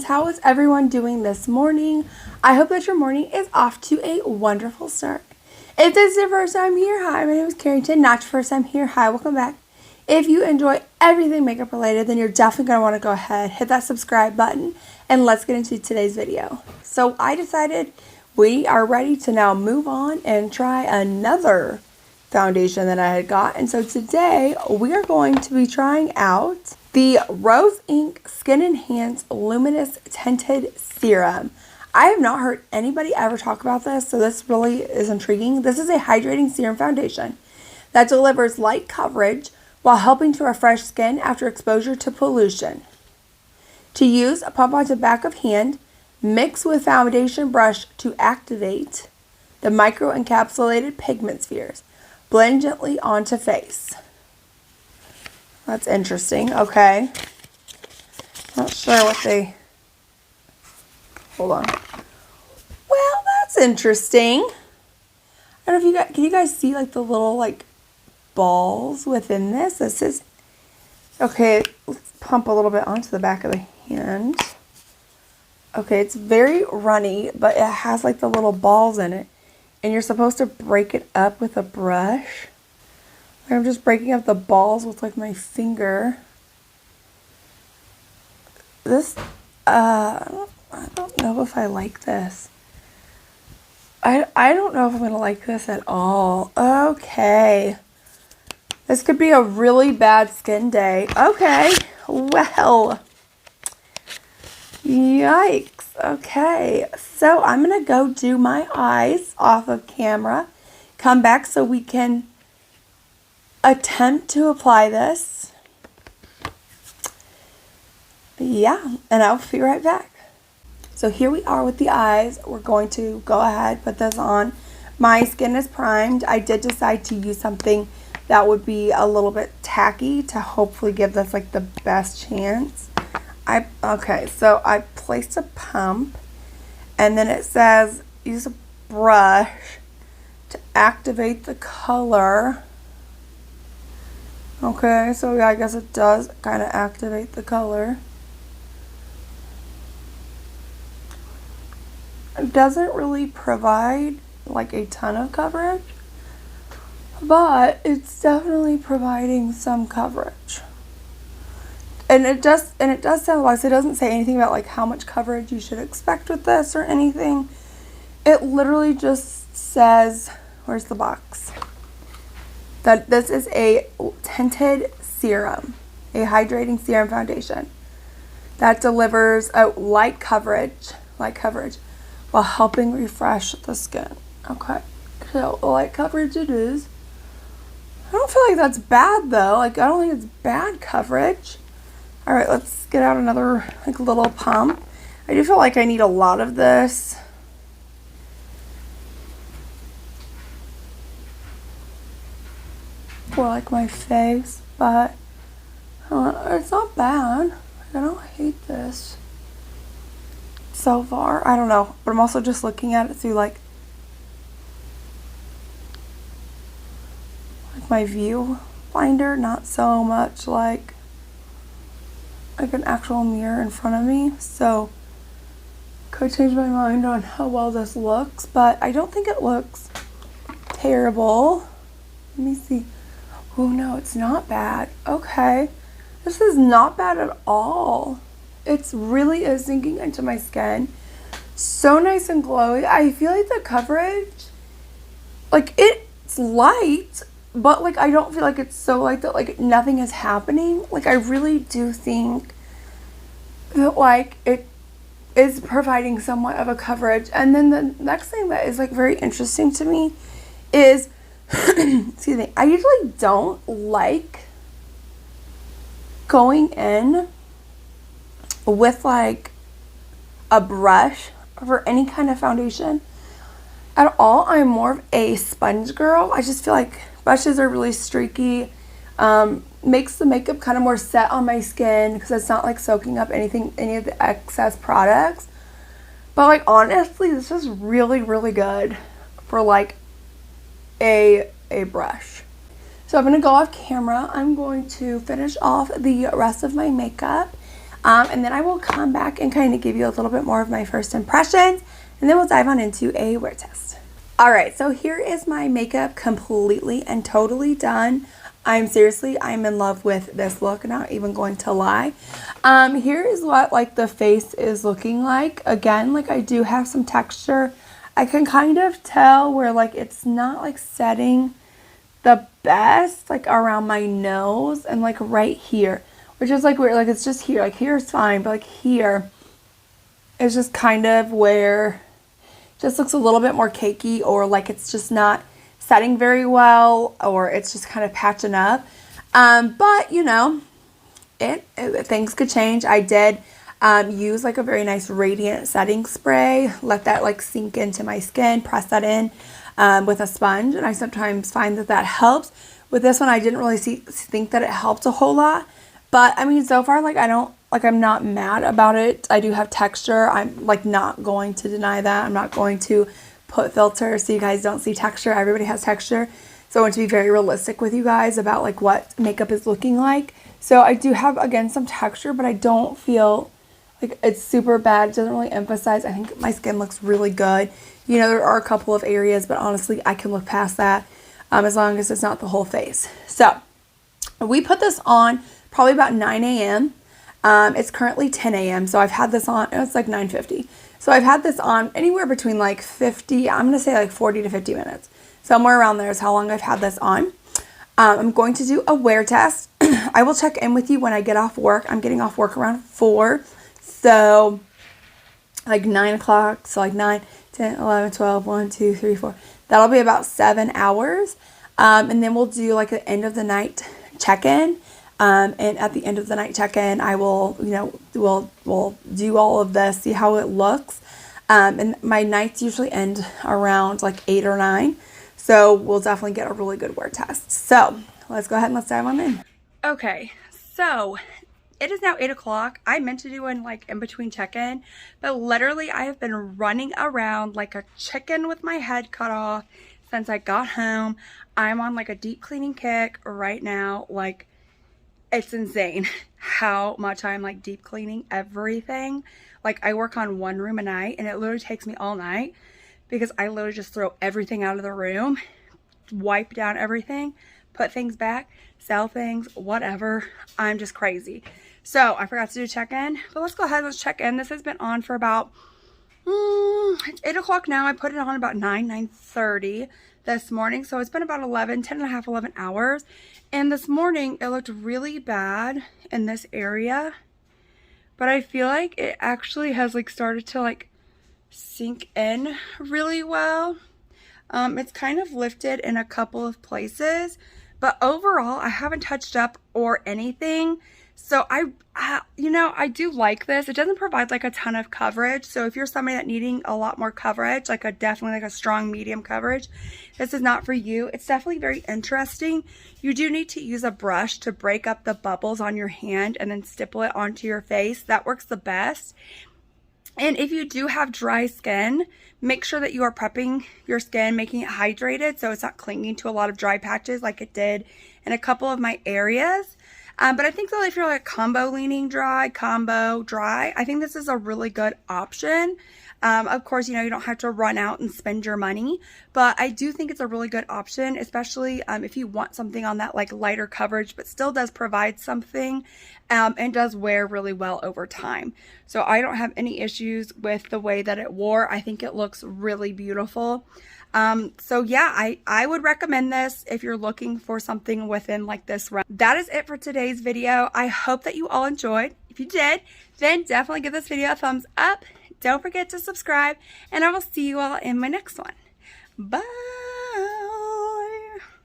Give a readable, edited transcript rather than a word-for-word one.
how is everyone doing this morning? I hope that your morning is off to a wonderful start. If this is your first time here, hi, my name is Carrington. Not your first time here, hi, welcome back. If you enjoy everything makeup related, then you're definitely going to want to go ahead, hit that subscribe button, and let's get into today's video. So I decided we are ready to now move on and try another foundation that I had got. And so today we are going to be trying out the Rose Inc Skin Enhance Luminous Tinted Serum. I have not heard anybody ever talk about this, so this really is intriguing. This is a hydrating serum foundation that delivers light coverage while helping to refresh skin after exposure to pollution. To use, pump onto the back of hand, mix with foundation brush to activate the micro-encapsulated pigment spheres. Blend gently onto face. That's interesting. Okay. Not sure what they... Hold on. Well, that's interesting. I don't know if you guys... Can you guys see like the little like balls within this? This is... Okay, let's pump a little bit onto the back of the hand. Okay, it's very runny, but it has like the little balls in it. And you're supposed to break it up with a brush. I'm just breaking up the balls with like my finger. This, I don't know if I like this. I don't know if I'm going to like this at all. Okay. This could be a really bad skin day. Okay. Well. Yikes. Okay. So I'm going to go do my eyes off of camera. Come back so we can attempt to apply this. Yeah, and I'll be right back. So here we are with the eyes. We're going to go ahead, put this on. My skin is primed. I did decide to use something that would be a little bit tacky to hopefully give this like the best chance. Okay, so I placed a pump, and then it says use a brush to activate the color. Okay, so yeah, I guess it does kind of activate the color. It doesn't really provide like a ton of coverage, but it's definitely providing some coverage. And it does sound wise. It doesn't say anything about like how much coverage you should expect with this or anything. It literally just says, where's the box? That this is a tinted serum, a hydrating serum foundation that delivers a light coverage while helping refresh the skin. Okay, so light coverage it is. I don't feel like that's bad though. Like I don't think it's bad coverage. All right, let's get out another like little pump. I do feel like I need a lot of this. For like my face, but it's not bad. I don't hate this so far. I don't know, but I'm also just looking at it through like my view finder, not so much like an actual mirror in front of me. So could change my mind on how well this looks, but I don't think it looks terrible. Let me see. Oh no, it's not bad. Okay. This is not bad at all. It really is sinking into my skin. So nice and glowy. I feel like the coverage, like it's light, but like I don't feel like it's so light that like nothing is happening. Like I really do think that like it is providing somewhat of a coverage. And then the next thing that is like very interesting to me is excuse me, I usually don't like going in with like a brush for any kind of foundation at all. I'm more of a sponge girl. I just feel like brushes are really streaky, makes the makeup kind of more set on my skin because it's not like soaking up any of the excess products. But like honestly, this is really, really good for like a brush. So I'm going to go off camera. I'm going to finish off the rest of my makeup. And then I will come back and kind of give you a little bit more of my first impressions, and then we'll dive on into a wear test. All right, so here is my makeup completely and totally done. I'm in love with this look, not even going to lie. Here is what like the face is looking like. Again, like I do have some texture. I can kind of tell where like it's not like setting the best, like around my nose and like right here, which is like weird. Like it's just here, like here's fine, but like here is just kind of where it just looks a little bit more cakey, or like it's just not setting very well, or it's just kind of patching up. But you know, things could change. I did use like a very nice radiant setting spray, let that like sink into my skin, press that in with a sponge, and I sometimes find that helps. With this one, I didn't really think that it helped a whole lot, but I mean, so far, like I'm not mad about it. I do have texture. I'm like not going to deny that. I'm not going to put filters so you guys don't see texture. Everybody has texture, so I want to be very realistic with you guys about like what makeup is looking like. So I do have, again, some texture, but I don't feel like it's super bad. It doesn't really emphasize. I think my skin looks really good. You know, there are a couple of areas, but honestly, I can look past that as long as it's not the whole face. So we put this on probably about 9 a.m. It's currently 10 a.m. So I've had this on, it's like 9:50. So I've had this on anywhere between like 50, I'm going to say like 40 to 50 minutes. Somewhere around there is how long I've had this on. I'm going to do a wear test. I will check in with you when I get off work. I'm getting off work around 4. So like 9 o'clock. So like 9, 10, 11, 12, 1, 2, 3, 4. That'll be about 7 hours. And then we'll do like an end of the night check-in. And at the end of the night check-in, I will, you know, we'll do all of this, see how it looks. And my nights usually end around like 8 or 9. So we'll definitely get a really good wear test. So let's go ahead and let's dive on in. Okay, so it is now 8 o'clock. I meant to do an like in between check-in, but literally I have been running around like a chicken with my head cut off since I got home. I'm on like a deep cleaning kick right now. Like, it's insane how much I'm like deep cleaning everything. Like I work on one room a night, and it literally takes me all night because I literally just throw everything out of the room, wipe down everything, put things back, sell things, whatever. I'm just crazy. So I forgot to do check-in, but let's go ahead and let's check in. This has been on for about it's 8 o'clock now. I put it on about 9:30 this morning, so it's been about 10 and a half, 11 hours. And this morning it looked really bad in this area, but I feel like it actually has like started to like sink in really well. It's kind of lifted in a couple of places, but overall I haven't touched up or anything. So you know, I do like this. It doesn't provide like a ton of coverage. So if you're somebody that needing a lot more coverage, like definitely like a strong medium coverage, this is not for you. It's definitely very interesting. You do need to use a brush to break up the bubbles on your hand and then stipple it onto your face. That works the best. And if you do have dry skin, make sure that you are prepping your skin, making it hydrated so it's not clinging to a lot of dry patches like it did in a couple of my areas. But I think that if you're like combo leaning dry, combo dry, I think this is a really good option. Of course, you know, you don't have to run out and spend your money, but I do think it's a really good option, especially if you want something on that like lighter coverage, but still does provide something and does wear really well over time. So I don't have any issues with the way that it wore. I think it looks really beautiful. So yeah, I would recommend this if you're looking for something within like this realm. That is it for today's video. I hope that you all enjoyed. If you did, then definitely give this video a thumbs up. Don't forget to subscribe, and I will see you all in my next one. Bye.